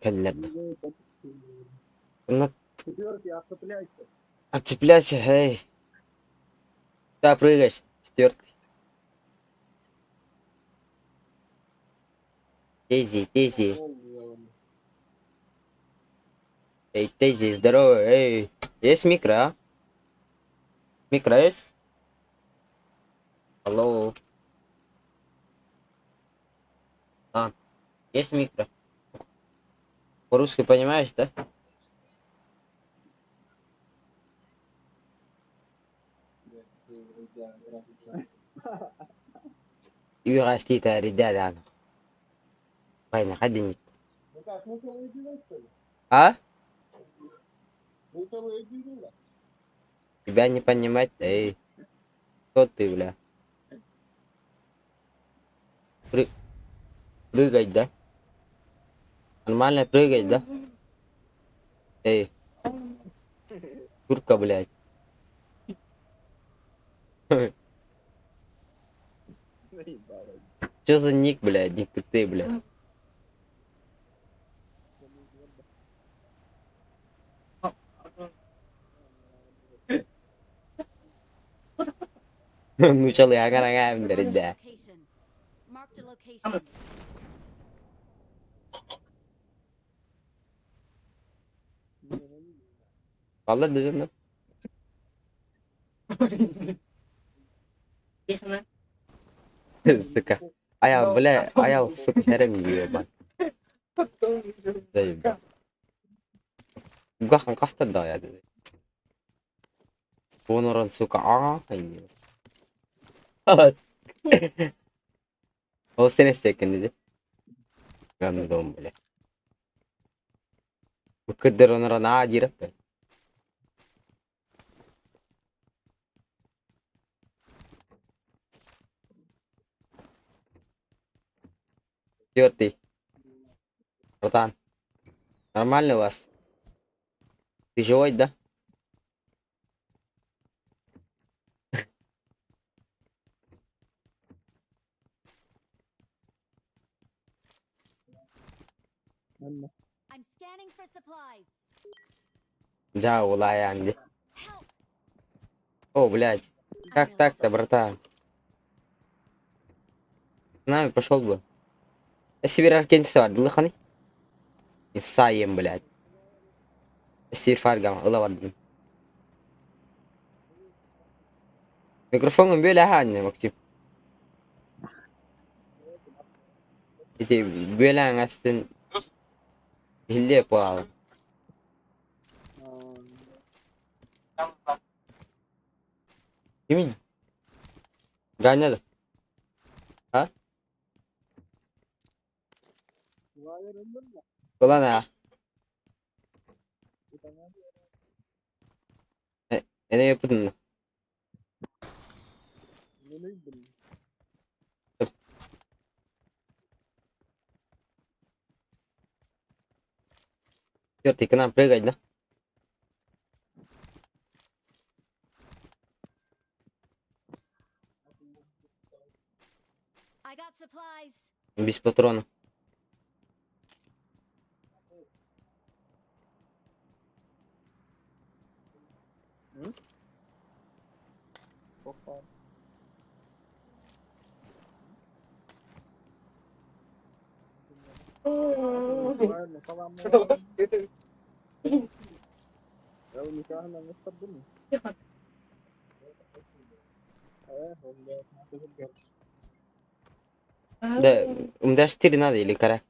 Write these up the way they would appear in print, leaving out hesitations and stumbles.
Kellerdi. Bunlar отцепляйся, эй. Да, прыгаешь, стёртый. Дейзи, Дейзи. Эй, Дейзи, здорово, эй. Есть микро, а? Микро есть? Алло. А, есть микро. По-русски понимаешь, да? يغاستيتا رجال انا. باين خدني. А? Тебя не понимать, эй. Кто ты, бля? Пры- Прыгать, да? Нормально прыгать, да? Эй, турка, блядь. Чё за ник, блядь? Ник ты, блядь. Ну чё, я гарагаем, да. Marked a location. والله ده جنة. Сука. Аял, бля, аял, сука, херем ебать. Зайб. Gahan kasta da ya dedi. Bonoran suka hayır. Evet. O sene istekken dedi. Ben de on bile. بقدر انا رانا عادي رفت. Тёртый. Братан. Нормально у вас? Ты живой, да? I'm scanning for supplies. Да, والله عندي. Help! О, блядь. Как так-то, братан? С нами пошел бы. Я себе ракетница вардила хани. Исаем, блядь. Сир фаргам, الله وردن. Mikrofonun böyle ha anne Maksim. İşte böyle anasın hilli yapalım. Kimin? Ganyadı. Ha? Ulan ha. Ne yaptın? Тёртый, к нам прыгать, да? I got supplies. Без патрона. Да, умдашь надо или кара?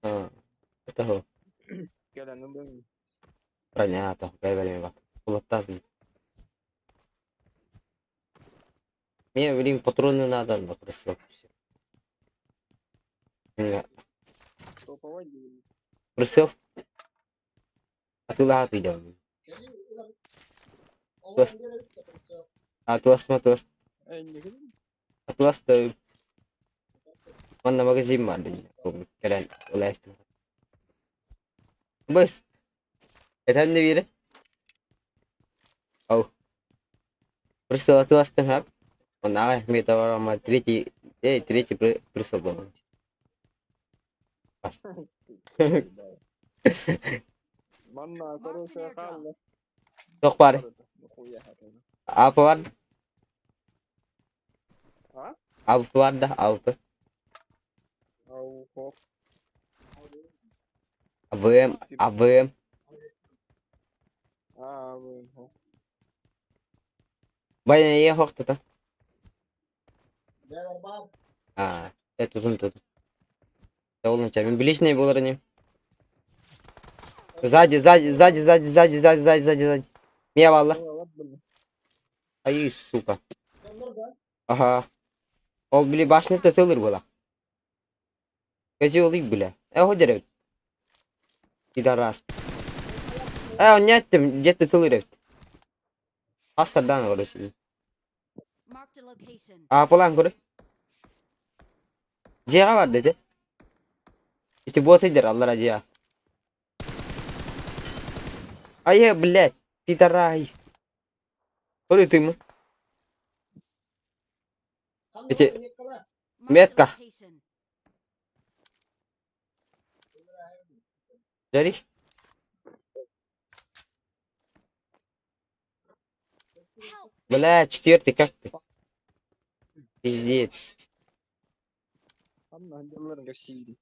А, это го. Понятно, говорим. Лотазм. Мне время патроны надо, но просто всё. Не, присел. А ты лад идем. Атлас, Атлас. Атлас, то он на магазин мадень. Кален, ласт. بس اتهنى بيه او برسو اتواس تمام ونعرف ميتا ورا ما تريتي Третий присыл был. Manna korosya kallı. Çok bari. Avı var. Ha? Avı var da avı. Au kok. Avım. Avım. Aa bu. Bayağı iyi hoktu da. Tutun. Да улучшай. Мен ближний был ранее. Сзади. Меня валла. Ай, сука. Ага. Ол били башны тетелер була. Кези олый бля. Ходер. Пидорас. Он не еттим. Жет тетелер. Астардан орысы. Marked a location. Апалан көрі. Жеға бар деді. Эти боты Allah ради. Ай, блядь. Пидорас. Көрі ты мы. Эти Marked a метка. location. Жаришь? Help! Бля, четвертый, как ты? Пиздец. Amma hanımların geçiydi.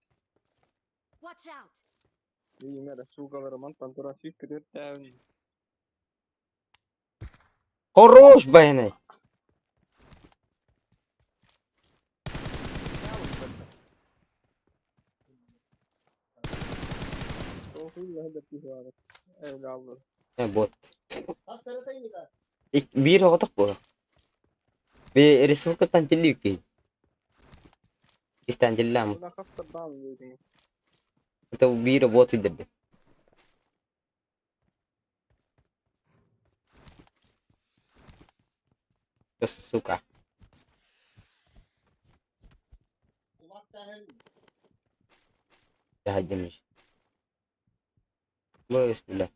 Watch out! İyi mera sugaları mantan tura fikir ettiğin. Хорош, бэйны. O huyla hedefi var. Öyle Allah. Бот. Bir otak bu. Bir рисункатан телевики. İsten теллам. Buna hafta bağlı dedim. Это bir bot иди. Сука. Ya demiş. Bismillah.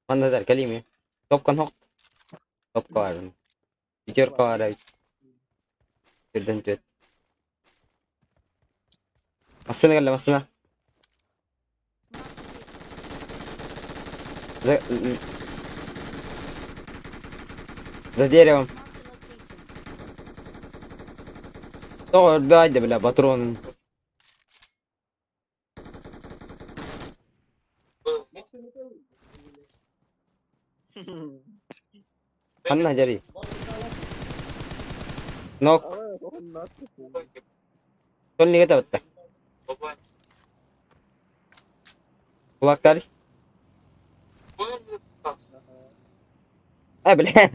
Mana der kelime. Topkan hok. Top var. Bitir var. Birden tüt. Masına gel masına. За деревом. Marked a location. О, дайте, бля, патрон. Ханна жари. Нок. Evet, onun nasıl? Son ne kadar bitti? Kulaklar. Bля.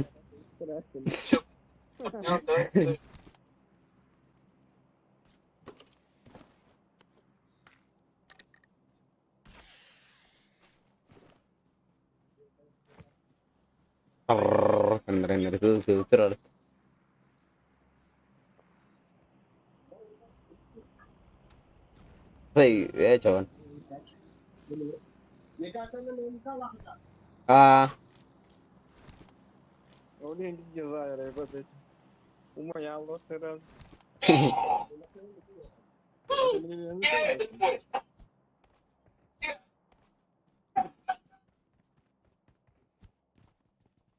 Coba. Onu hindi Cezayir'e yapacak. Uma ya Allah herhalde.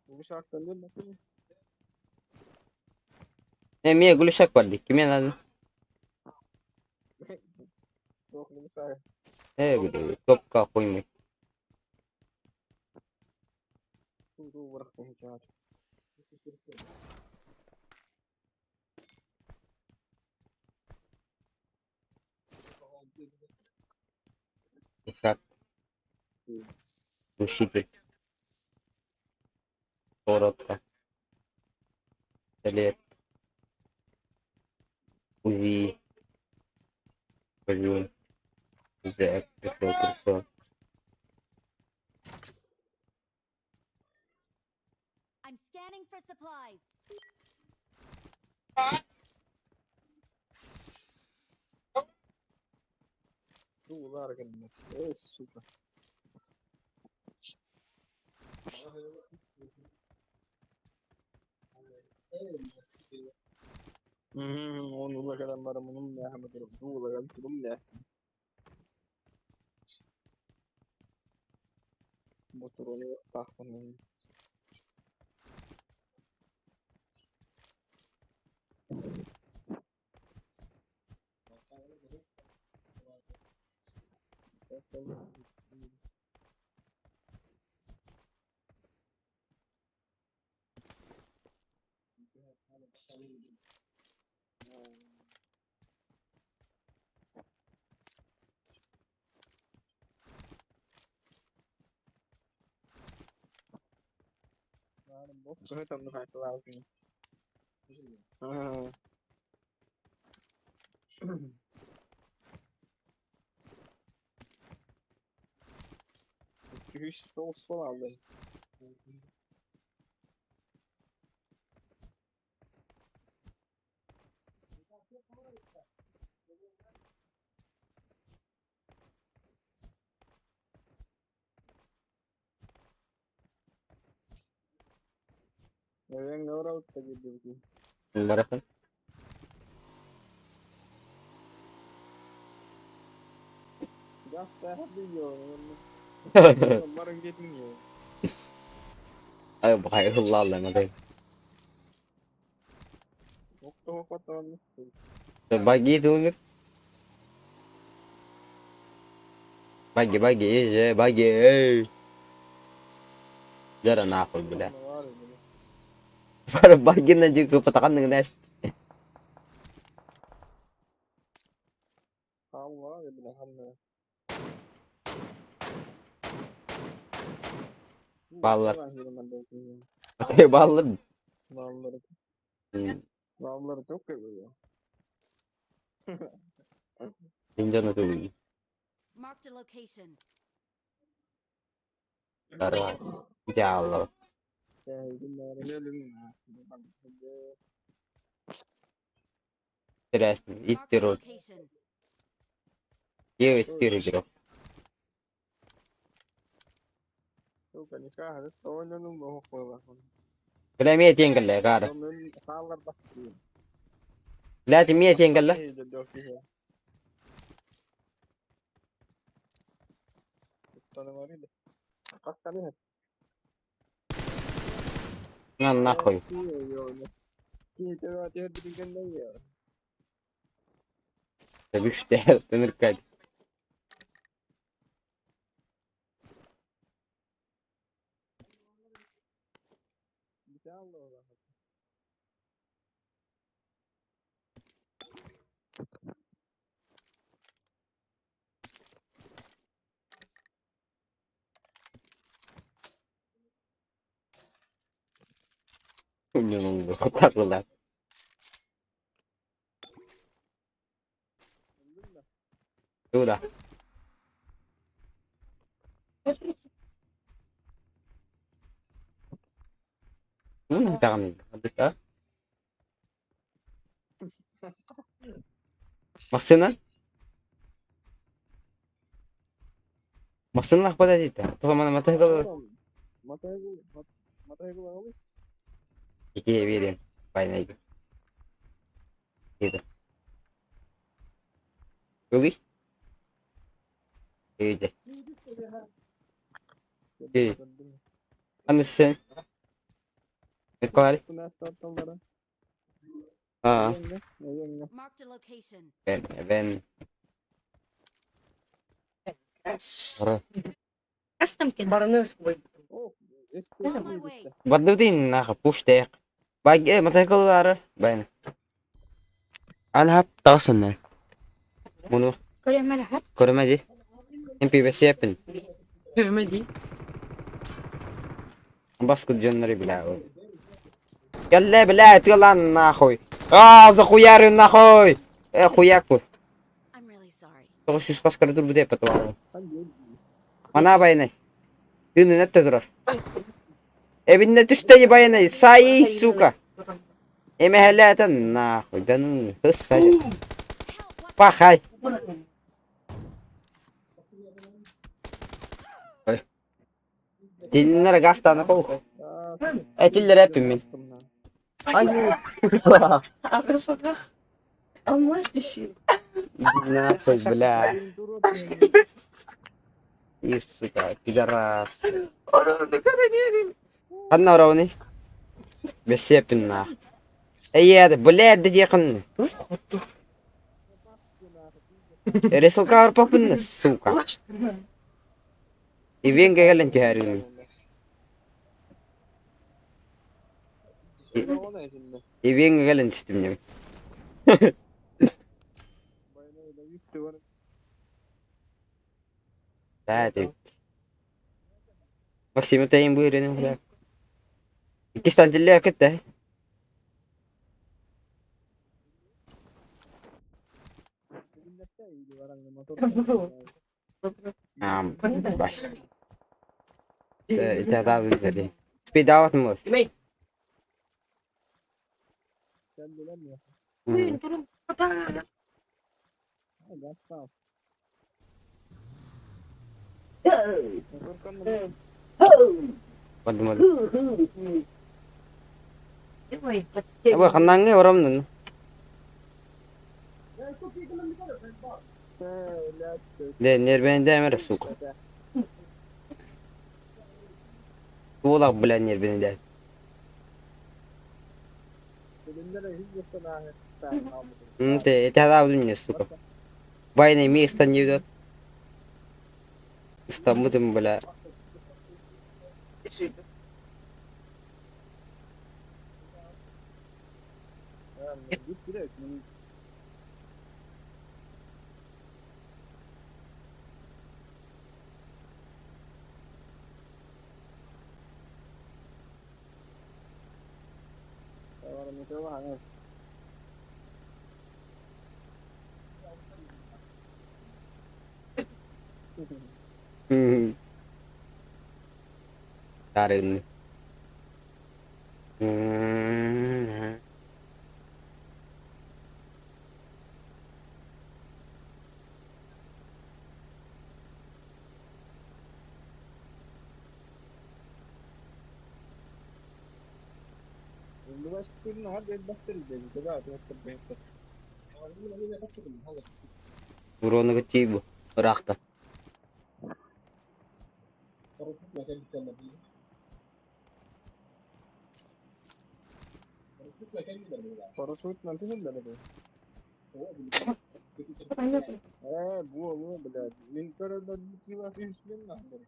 Bu şarkıdan değil mi? Mie gülüşek vardı. Kime lan? Yok bu şarkı. Bile. Top koymuş. Bu bıraktım hikaye. Ушак. Душитель. Коротко. Лет. УЗИ. Блин. Зэк. Присыл. I'm scanning for supplies. Tuğlar gelmez. Evet süper. Onu da kadar varım onun ne Ahmet Erol. Bu da kadar durum ne? Motorunu taktım. Bot tuh tam nak kelar ni. Hiç sol aldı. Ben ne uğraştı tabii. Bırakın. Ya saya biliyor. Barang jadi ni. Ay bu hayırlı Allah'ım hadi. Waktu kotor. Bagi itu nih. Bagi aja bagi. Jarang aku bilang. Para bagi na juga petakan dengan es. Allah ya bilang hamna. Ballar. Oke ballar. Ballar. Hmm. Ballar çok ya. Pinjam itu. Marked a location. Taruh. Jauh. Ya bunlar gelin. Terus Marked a itu location. Iya itu. Tuh kan nikah harus tahun yang mau sekolah. Kena 100 tinggal lah kar. Tahun salar pasti. لا 100 tinggal lah. Iya jodoh sih. Tanah mari deh. Kas kali ya. Ngan nakoy. Iya yo. Kita hati berikan dah ya. Tapi sudah terkait. İnşallah. Nhưng thật là udah. Jangan. Ada. Maksudnya? Maksudnya apa tadi itu? Tuh mana mata kalau Mata itu apa? iki birin. Pain aja. Gitu. Ruby? Iya. Iya. Ano sen? Ito kali? Ah, Marked a location. ben. Custom kit. Baranız koy. On my way. Ba't din naka-push tek? Bag mata kalau arar. Bain. Alhap tasan na. Muno. Korea malahat. Korma di. MPVC yapın. Görmedi. Баскет дженери бля. Гелле блядь, يلا нахуй. Захуярю нахуй. Хуяку. I'm really sorry. Toch is kaskar dur bude patwa. Mana bayne. Dün ne durur. Evinde düştü bayne. Say suka. Emeheleten nahуй. Ganun hız sadece. Help! What? Pahay. Dinlere gastana ko. Etiller hepimiz. Anjing. Aku suka. Emas di sini. Nafas belah. Turut. Ih, suka pidaras. Orang negara ini. Kan orang ni. Besepin na. Iya, boleh ada dia kan. Resel kawar pa pun suka. Ibing kagalan jari ni. O ne şimdi? Ibing kagalan sistem niya. Baynayla gitti var. Dati. Maksimo tayo yung buhay rin ng wala. Ikistan dili akit eh. Elindekte iyiydi var hani motor. Basta. Itatawin ka din. Speed out mo. May. Sen bilemiyor. Turun. Patah. Ha gaz sağ. Motor kandı. Pag mo. Wait, Aba, kanang nga, oram nun. De, nerbende emre suko. Tuğlak bilen nerbende. Elinde de hiç yoksa lanet. Te, itatawin niya suko. Bay na mi istan niyo dot. Istan mo din bala. Git direkt. Ahora me quedo bajando. Tarin. University na hadi bakter dedi. Kaya bakter bakter. Puro nagchibo. Rakta. Parasut nanti sen dedi. Bu bile. Linker'da bir var filmsin lan dedi.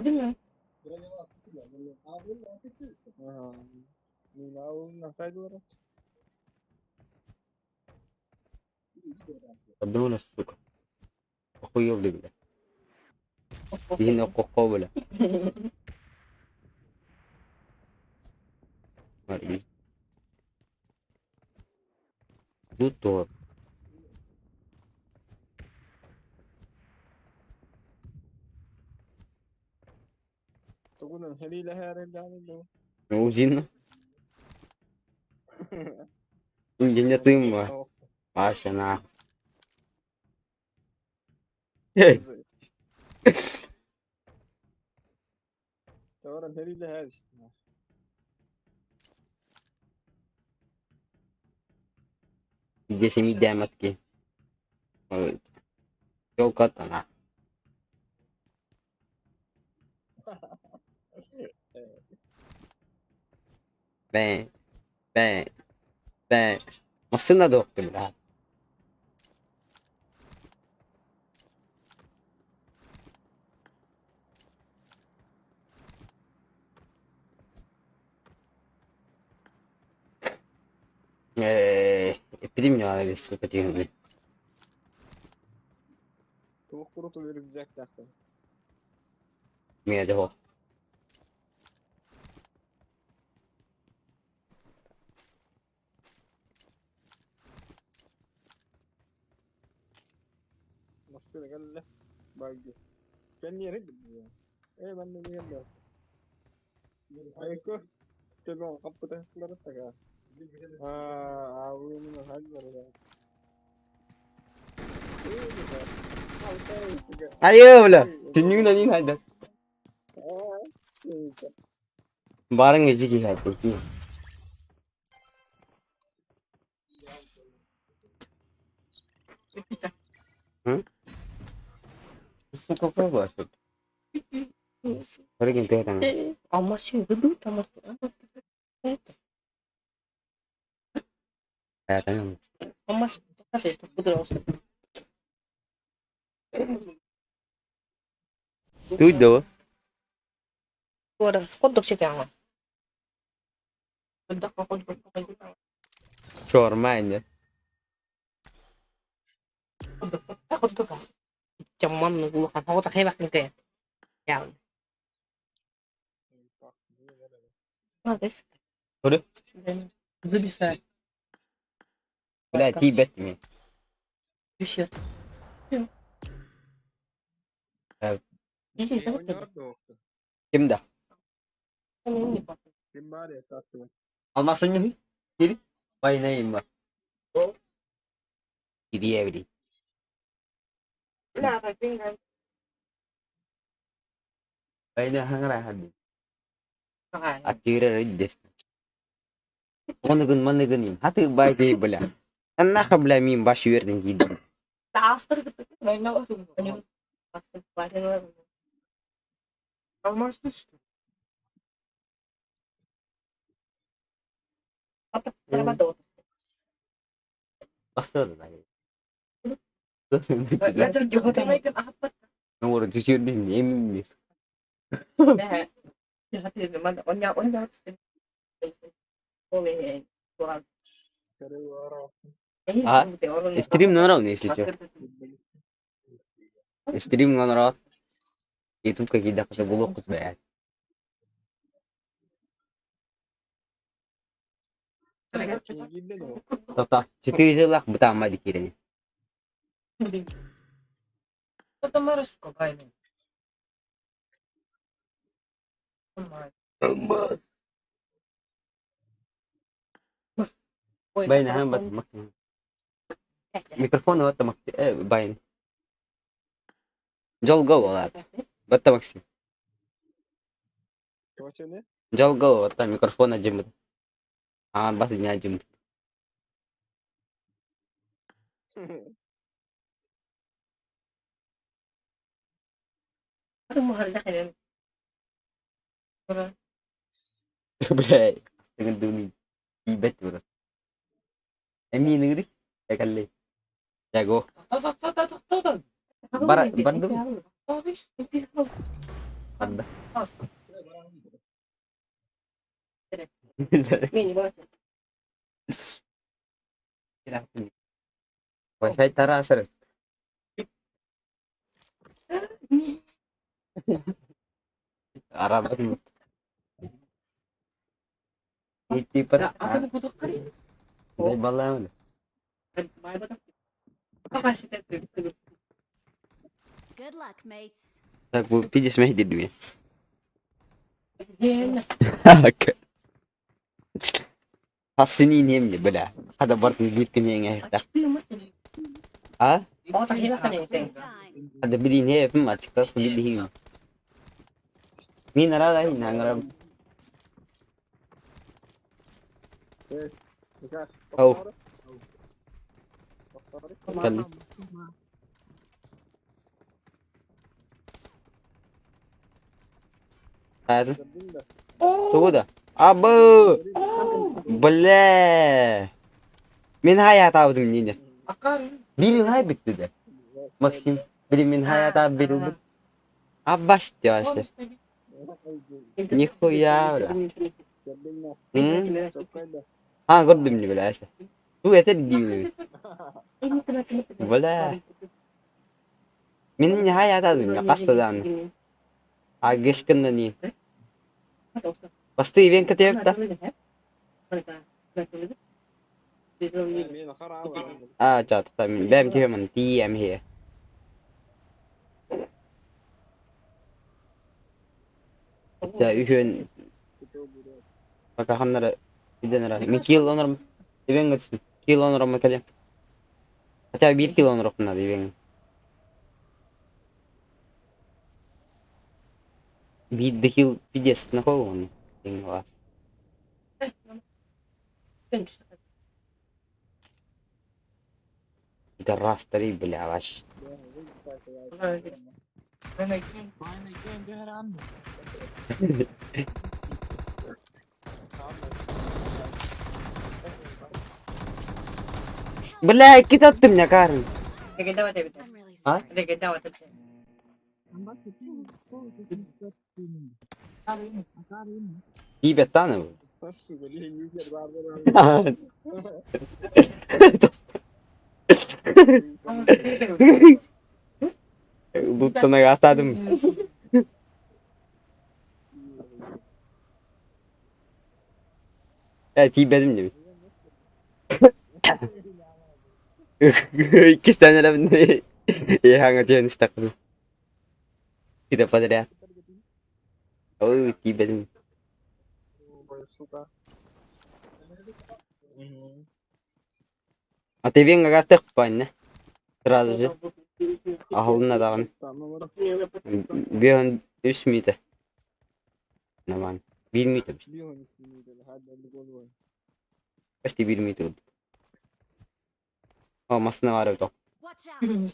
Değil mi? Ha. Ni nasaydı var? Abdul na suko. Ako yung bigla. Hindi ako ko wala. Mari. Duto. Tugunan heliyle her elden do. Uzin na. Uzin niya tim mo. Pasya na. Sonra heliyle her işte. Hindi si Midamat ki. Yol kat na. Ben. Masına doktor lahat. Epidemia ailesi kötü yönlü. Tavuk kurutu verecek dersen. Miyade ho. Nasıl gel bak. Ben yere gidiyorum. Ben de yere. Ayko. Coba kapı taşları tak ha. Abi bunu hal var ya. Ayo wala. Tinyong na nin hada. Barang ngaji ki hada ki. Suka ko ba? Pare ginto tang. Amas yun, dudut, amas. Kaya tanong. Amas, bakit ito? Pudra ako. Tudo. Wala, kodok siya kaya nga. Kodok. Shawarma niya. Kodok ka. Cuman nunggu makan, aku tak hebat nih kayak. Ya, guys. Udah. Dan itu bisa Wala tibet mi. bisa. Ah, Ini Io sangat ognuno Kimda. ini Pak. timbare tatto. Almasın mı? Geri. Bay neyim var? Gidiyor evli. Nah, tapi kan Bay ne hangrahan. makanya. Atira riddes. Onu gün hatı bay değil bula. Anna kabla min başı verdin gidiyor. Taster gitu nggak tahu sih. Ini pasti pasti nggak. Almas tuh. Apa kenapa tuh? Bastır da. Belajar juga tema ikan apa? Nomor düşürdün emin misin? Nah, ya hati mana onya boleh soal. Kare ora. Ah, Stream nora ne istiyor? Stream nora. YouTube ka gida ka bulok kut ba. Gidde de. Tata, 4 yıllık bu tamam dikirin. Кто марас копай. Bay ne hem bat maksimum. Mikrofon var tamak. Bay ne. Jol go wala. Batta maksim. Cosa ne? Jol go wala mikrofon ajim. Ah bas nya ajim. Aduh mahal dah kan. Bre. Dengan duni. Ibet bro. Emi negeri. Ya kali. Jago. Bandung. Anda. Ini banget. Wifi tara sir. Arab. Iti pa. Apa nih butuh kali? Dai balam. Apa sih itu? Good luck, mates. Tak bu pijis meh di dunia. Iya. Oke. Hasini nem ni bela. Hada bartu bitin yang ehta. Ah? Oh, tak hilang kan ini. Full time. Hada bidin he pun açık tas bidin. Min ara rai nangaram. Oh. Kali. Hadi. Tuh dah. Abu. Bele. Min hayat avdım yine. Akar. Birin hay bitti de. Maksim. Biri min hayat abi biri bu. Abbas diyor işte. Nihuyah lah. Ha gördüm ni bela işte. Bu ete değil. Bela. Min hayat avdım ya kastadan. Ha geçkinde ni. Pasti event katıyor da. Meno kharawa. Ah, chợt tại mình đem cho mình ti em here. Ja, yhden vaikka hannara idenera. Min kilonor even gotsin. Kilonor ma kale. Ata 1 kilonor okna even. Bir dikil pides na ko on. Ting was. دراسة طريق بالعواش. Aynen kendi her anda. بالله كي تتم يا كارن. I'm really Huh? sorry. دي بتاعنا. بس قولي يوجد بعض Loot'tan rastladım. Evet iyi benim gibi. İki tane de bende. İyi hangi cihaz istaklı. Kita pada dia. Oh iyi benim. suka. А ты венга гастах панне. Сразу же. Ahulna da var. Tamam var. Bir an 3 miydi? Ne var? 1 miydi? Bir oyun ismini de hadi ben de gol var. İşte 1 miydi? O masına var evde. Watch out.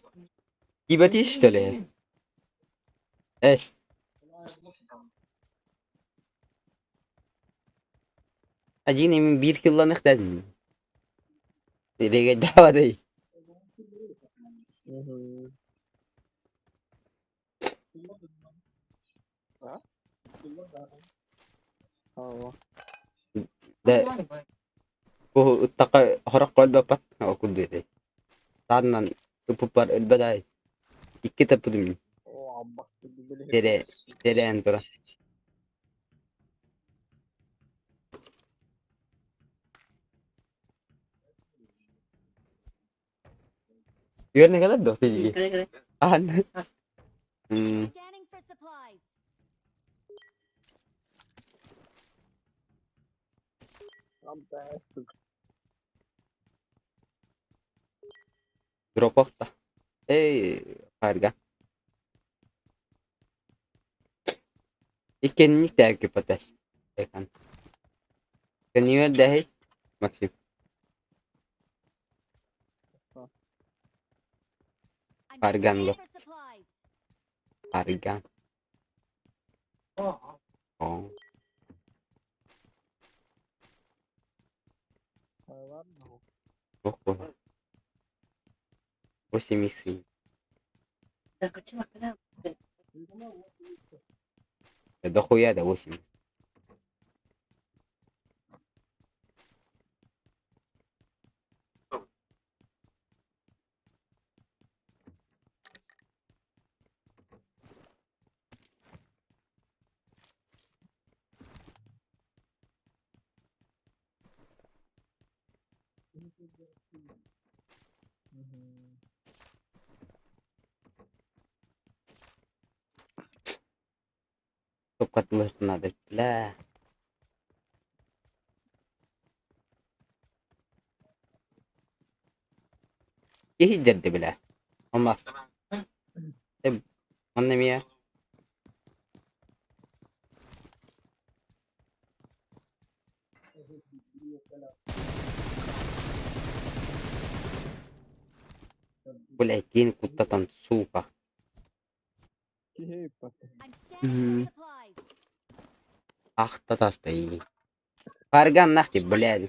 İyi beti işte öyle. Es. Acı nemin 1 killanık dedim. Dege dava değil. Tamam. De bu taka horak kolba pat o kudde. Tadnan upupar elbaday. İki tapudum. O abbas gibi böyle. Dere entura. Biar ne kadar doh tadi. An. Scanning for supplies. Fantastic. Drop off da. Harga. Ikan ni tayo kipatas. Tekan. Kanina dahil. Maxim. I'm Pargan scanning lo. for supplies. Harga. Oh. Var mı? Oh. Ось миксы. Да хуя да 8. Топкатлык надо. Ла. ايه الجد بلا والله طيب انا مية ولكن كنت تنسوقة Ki hep bak. I'm scanning for supplies. اخ تستي فارقان نختي بلادي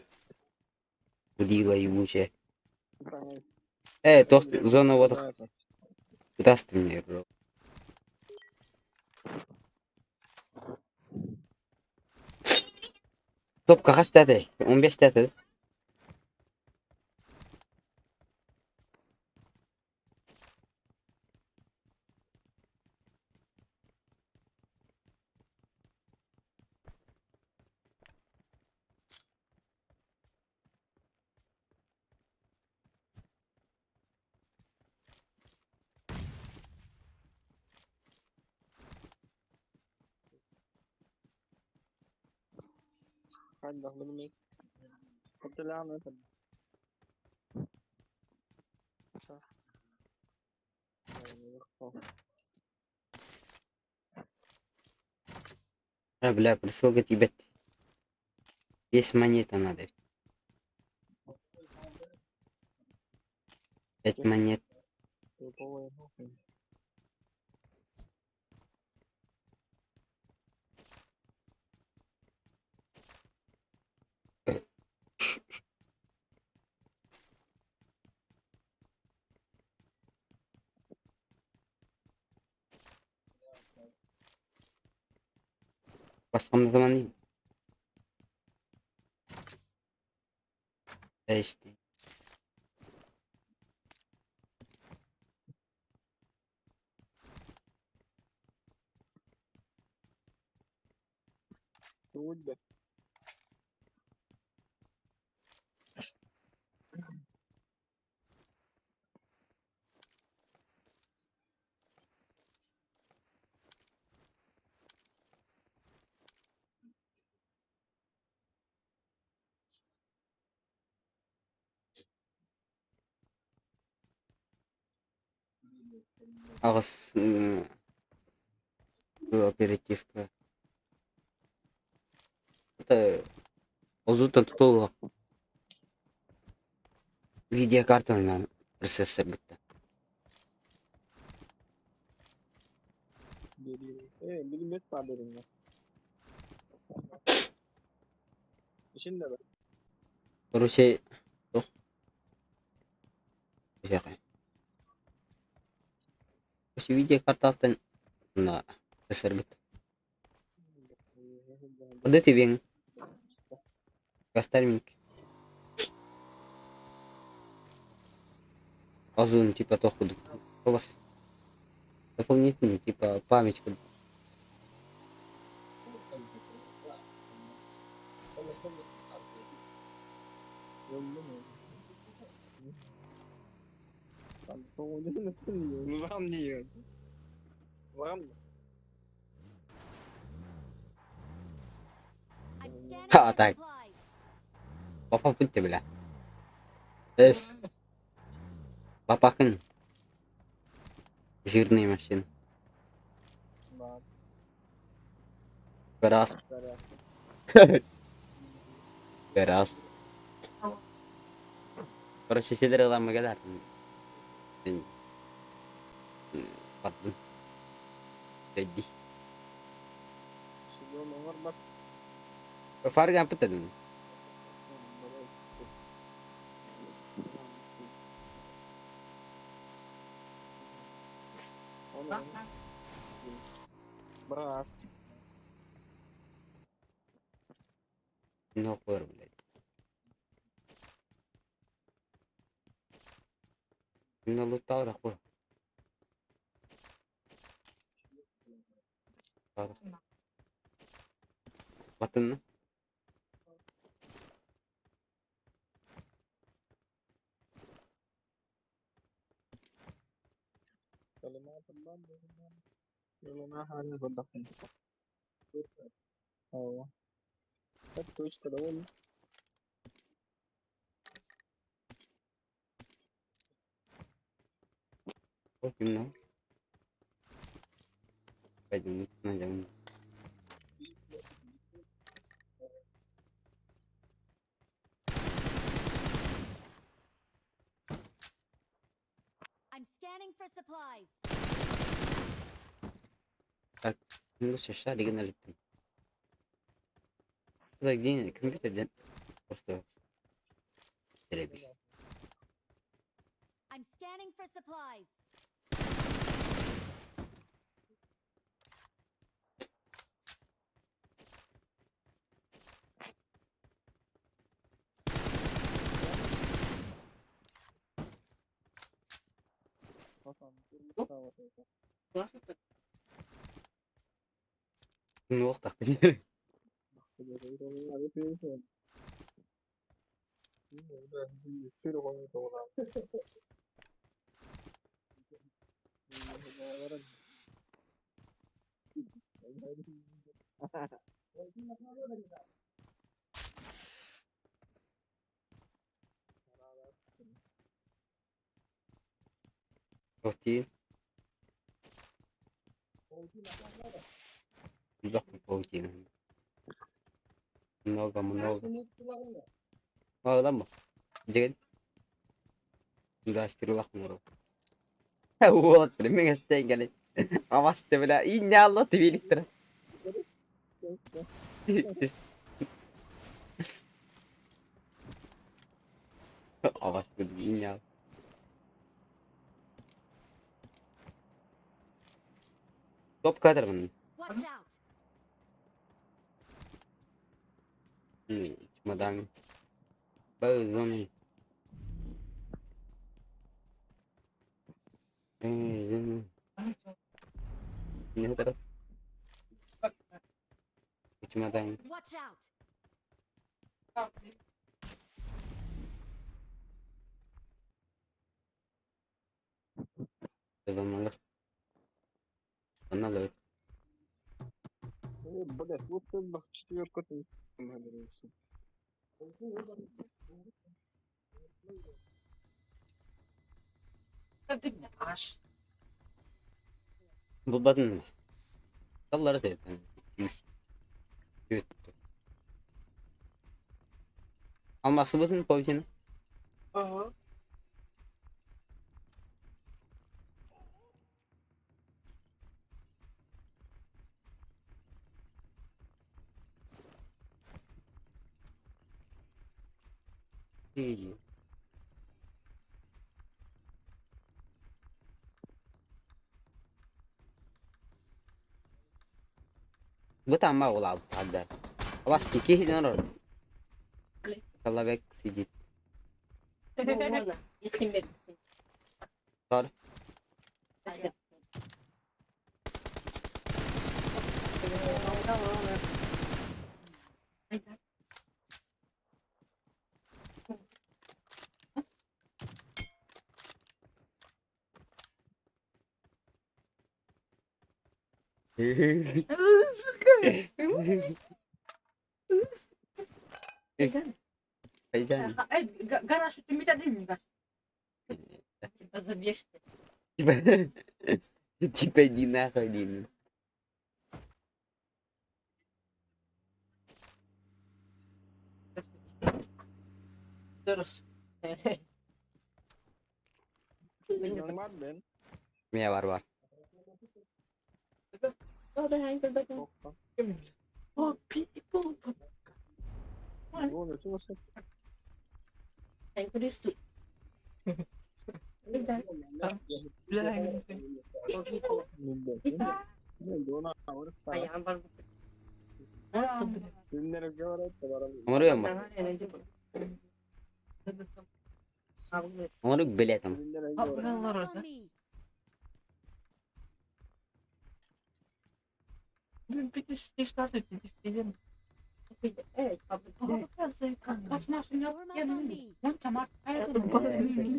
وديلا يوشي ايه توست زونا وضخ تست من الرو طب كخستاتي بيستاتي Hadi bakalım ne? Hatırlamıyorum tabii. بلا برسوقة يبت يسمعني تنادي Etmenyet. Yapamam. Başka zaman değil mi? İşte. Tuwid ba? Ağız. Bu aperatif. Это озута tutuldu. Video kartından процессор bitti. Geliyor. Benim net var dedim ya. İşin de be. Sonra şey yok. Bir dakika. Şu video kartı alttan na процессор bitti. Udah TV yang göstermeyeyim. Озон типа то ходу. У вас дополнительный типа память ходу. Ulan diyor. Var mı? I'm scanning Ha, for tak. supplies. Papa pun bile. Es. Papakin. Жирные машины. Var. Гараж. Var. Гараж. Короче, сидели там гадар. Pardon. Jadi. Şimdi onu var bak. Fark apa tadi? Bak. No puedo bile. No lo estaba de acuerdo. Batın mı? Yoluna halini badakin. Oo. At twitch ka daw. O kim lan? Pwede na dyan. I'm scanning for supplies. Hindi siya siya, di ka nalipin. Like, di computer din. Просто television. I'm scanning for supplies. Yung wakta. Roti. Bak roti na. Много. Много lan mı? Jadi Daştırılak mı? What? Benim gazetten gelin. Avaste bile. İyi ne Allah tiviliktir. Avaste değil ya. Top kadar bunun. Watch out. Çamadan. Bazım. Ne taraf? Çamadan. Watch out. Kazanmalı. Kazanmalı. Блядь, вот это четверка ты. Aş. Bu badın mı? Dalları da yeter. 200. Evet. Alması badın povcunu. Aa. İyi. Bu tambah ulah ada. Awas cikih nor. Kalau back sijit. Можно. Если мне... Tor. Kaycan. Гараж, ты меня не гаш. Забьешь ты. Tipe di naka din. Terus. Sinan var ben. Ya var. Oh, the hang the Toplam. Oh, people. Bu ne nasıl? Hang for this soup. Güzel. Millet. Ne dona var? Ayağım var. Günlere göre de var. Umaru mas. Abi. Umaru beletam. Günlere göre. Follow me. Evet. Kasmasın yok. Form up on me. Montamak.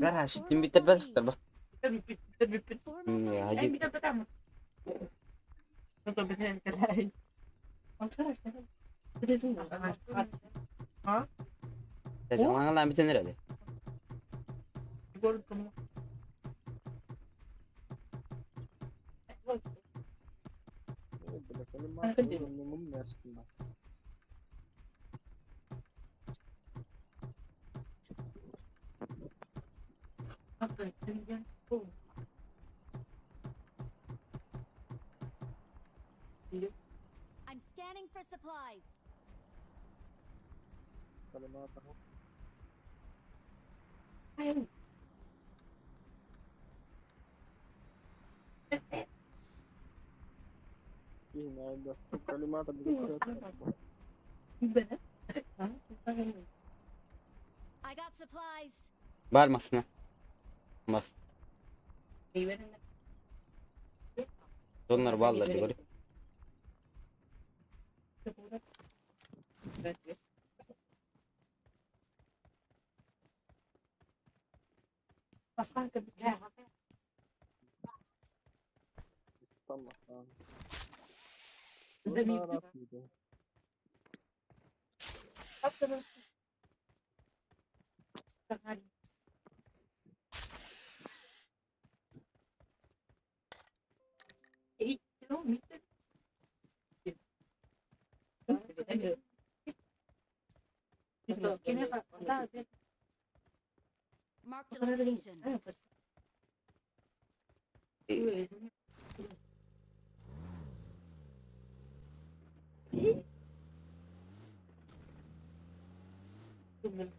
Ver haşitin bitir ben tutar bak. Form up on Ya me. hacı. Bir de betam. Arkadaşlar. Bir de değil mi? Ya zaman lan bitin nerede? Benim var. Benim ne aslında? I'm scanning for supplies. Kalema tamam. Hayır. İyi nerede? Kalema da bir Bana. I got supplies. Bağırmasına. Bas. Onlar bağlılar diyor. Başkan tabii. tamam. Tamam. Bir de bir- Rahat mıydı? Aferin. Hadi. No, bitti. Ito, kinaka, dati. Marked a location. Buranın.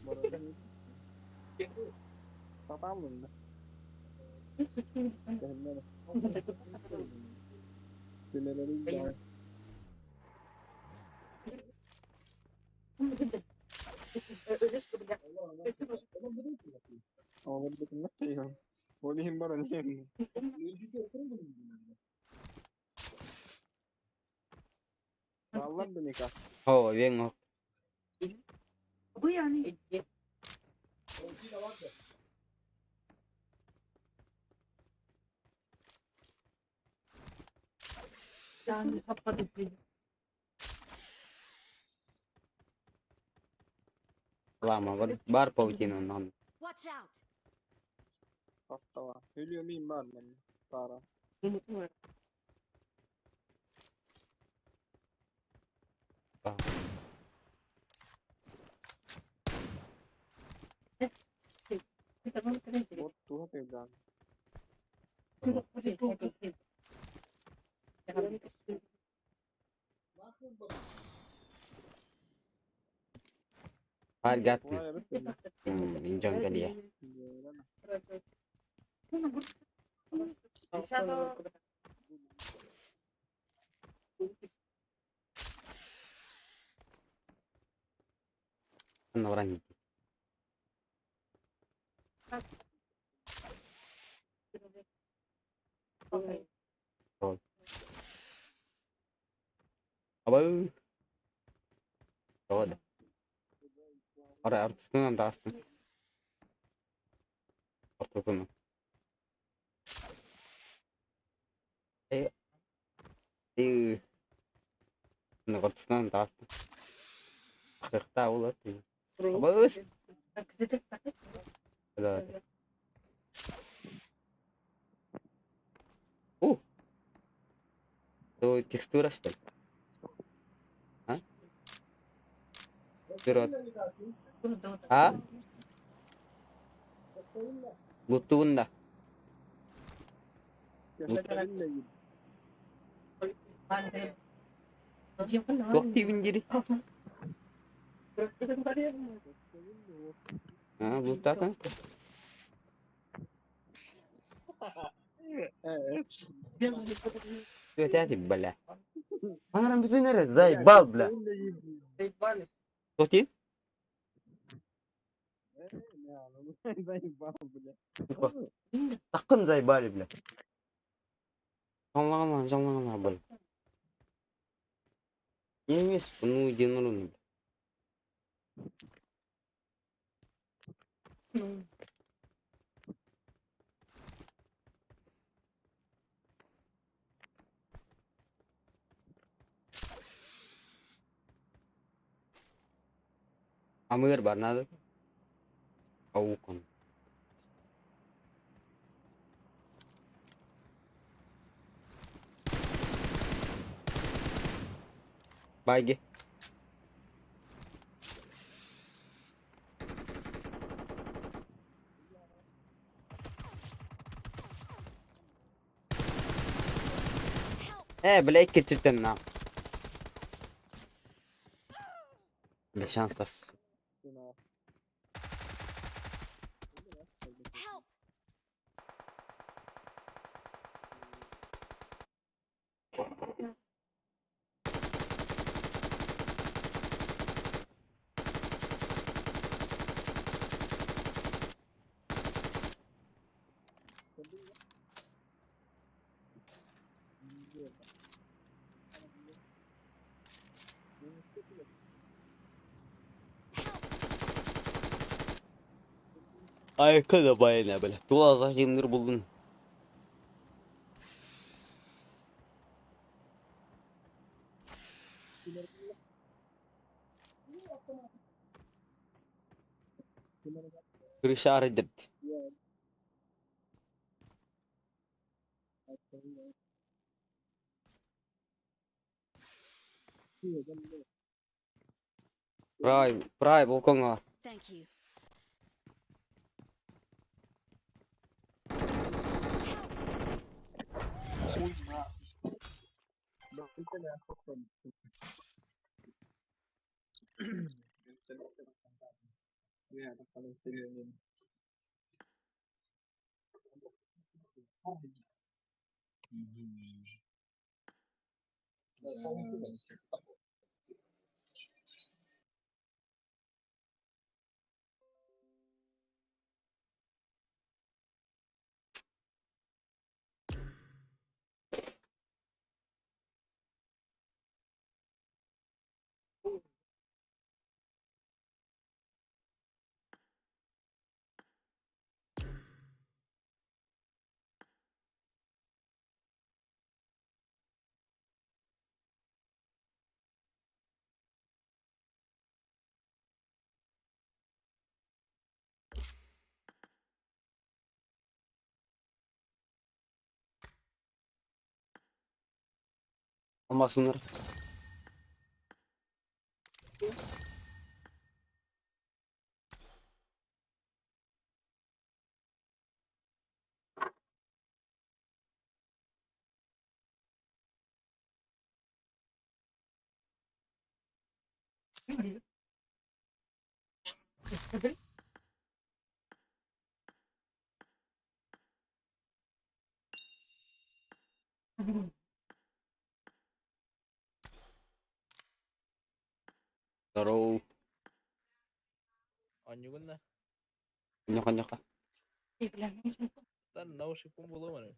Buranın. Tamam mı? Kendine. Sinirlerim daha. Ama bu da nasıl ya? Olayım bana niye? Vallahi beni kas. Oh, vengo. Bu yani. Yani hapadı. Lama bar pavutino non. Watch out. Hasta var. Ölüyor muyum ben ben? Para. Ah. Bot tuha pevdan. Har gat. Vay evet. Injong kali ya. Ano orang itu? Apa? Oh, ada. Orang artis itu nanti asli. Artis itu. Eh, artis itu nanti asli. Akhir tahu lah. Bagus. Ada. Itu tekstura что ли? А? Вперед. А? Butuğunda. Gösterimle git. Çok TV'nin giri. Ha, butuğa kan işte. Evet. Hati-hati bala. Pangeran bütün neresi? Zay bal bla. Gösterimle git. Tosti? Ne anlamı? Ben bal bile. Takın zay bal bla. Jangan bal. Ini penuh jenurun. Amir barnado. Awukon. Baigi. Black kötüden nam. Bir şans da. Şuna. Help. Ayka da bayana böyle. Tuğla jimdir buldun. Bir işaret etti. براي بوكونغ. Thank you. Ama sınır. Taro. Anyo ko na. Kanya-kanya ka. Tanaw si Pumbulo man eh.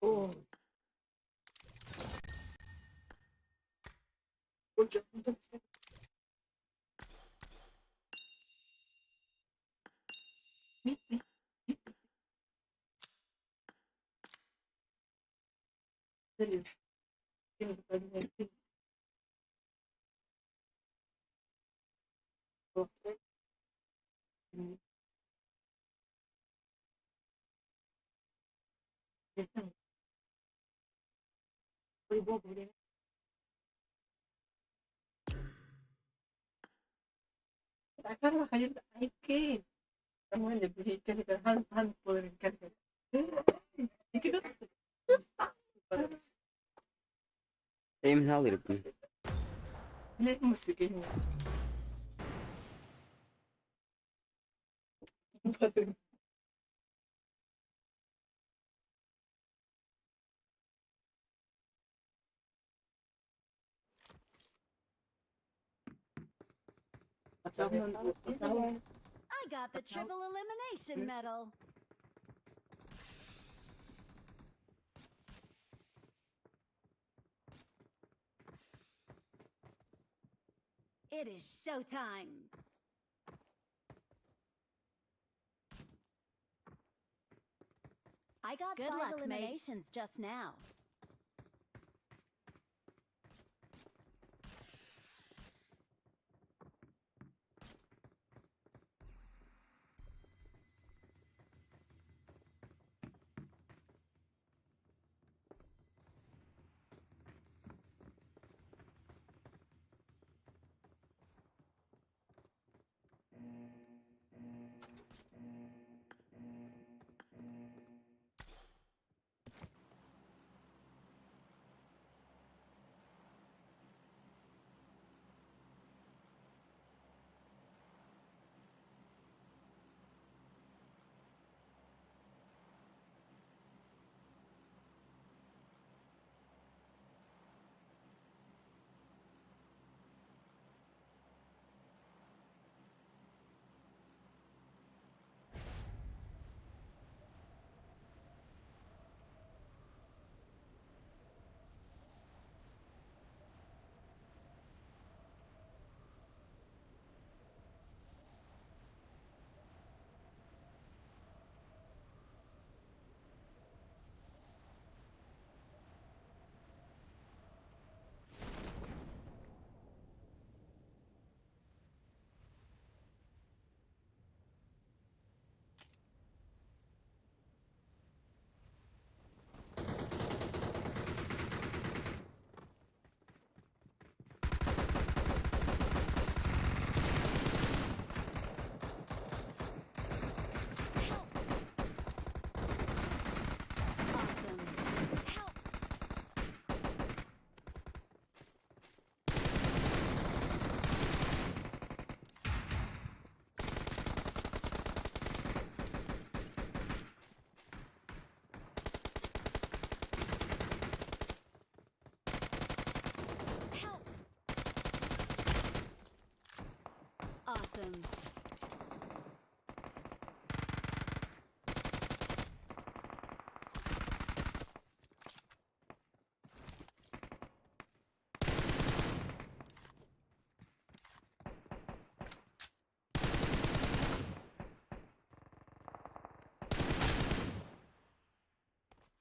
Oh. Acá cayendo, hay que, estamos en el que se han poder encargar. Y chicos, Emin alırım. ne música, hein? I got the triple elimination medal. It is showtime. I got Good 5 luck, eliminations just now. Awesome.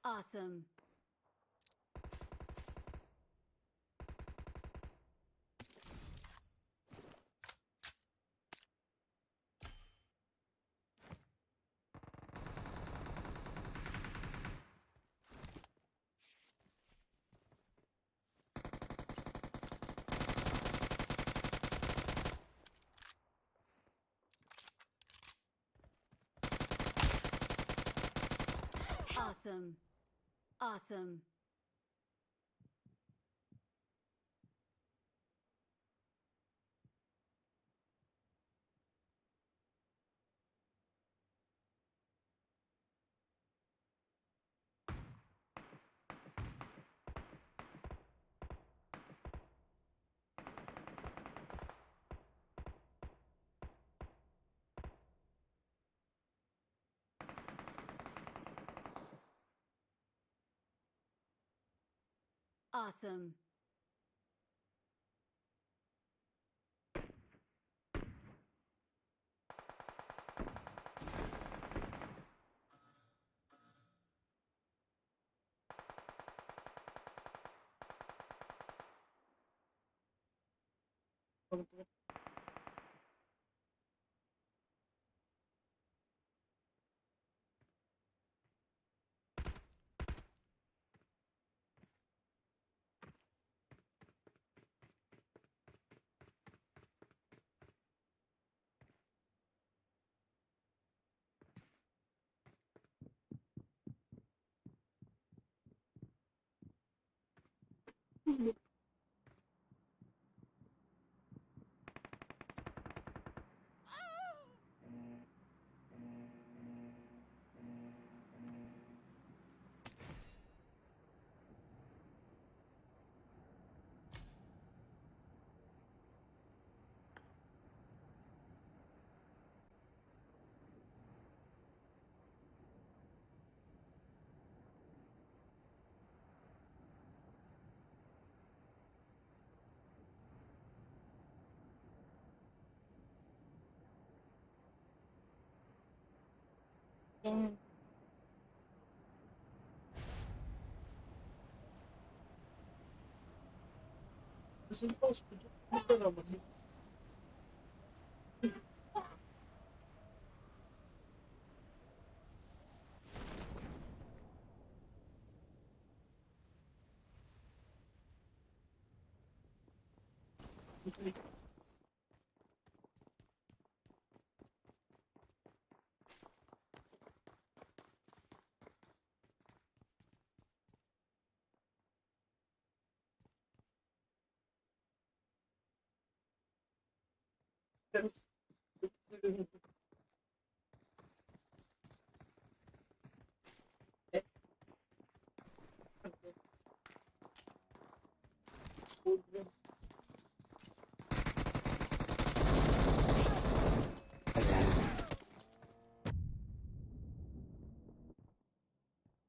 Awesome. Awesome. Awesome. Awesome. Musul posto, tutta roba, sì.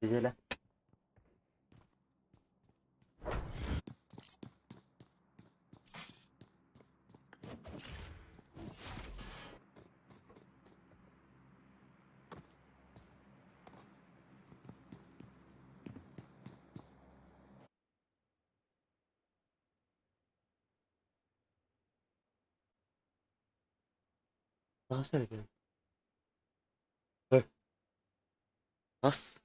Güzel. Nasıl? Bas.